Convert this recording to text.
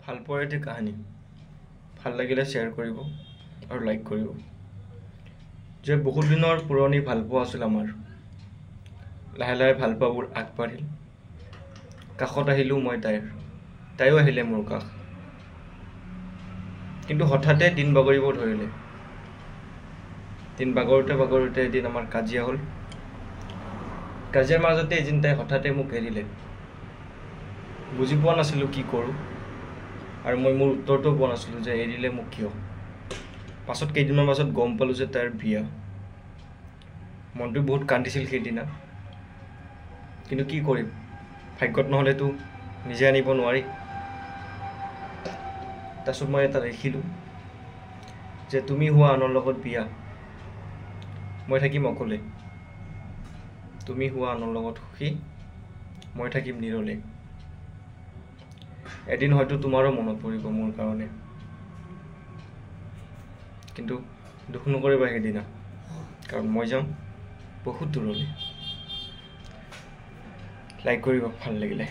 ভাল পোৱাৰ এটি কাহিনী ভাল লাগিলে শ্বেয়াৰ কৰিব আৰু লাইক কৰিব যে বহুত দিনৰ পুৰণি ভালপোৱা আছিল আমাৰ লাহে লাহে ভালপোৱাবোৰ আগবাঢ়িল কাষত আহিলোঁ মই তাইও আহিলে মোৰ কাষ কিন্তু হঠাতে দিন বাগৰিব ধৰিলে দিন বাগৰোতে এদিন আমাৰ কাজিয়া হ'ল কাজিয়াৰ মাজতে এদিন তাই হঠাতে মোক এৰিলে বুজি পোৱা নাছিলোঁ কি কৰোঁ আৰু মই মোৰ উত্তৰটো পোৱা নাছিলোঁ যে এৰিলে মোক কিয় পাছত কেইদিনমান পাছত গম পালোঁ যে তাইৰ বিয়া মনটো বহুত কান্দিছিল সেইদিনা কিন্তু কি কৰিম ভাগ্যত নহ'লেতো নিজে আনিব নোৱাৰি তাৰপিছত মই এটা লিখিলোঁ যে তুমি হোৱা আনৰ লগত বিয়া মই থাকিম অকলে তুমি হোৱা আনৰ লগত সুখী মই থাকিম নিৰলে এদিন হয়তো তোমাৰো মনত পৰিব মোৰ কাৰণে কিন্তু দুখ নকৰিবা সেইদিনা কাৰণ মই যাম বহুত দূৰলৈ লাইক কৰিব ভাল লাগিলে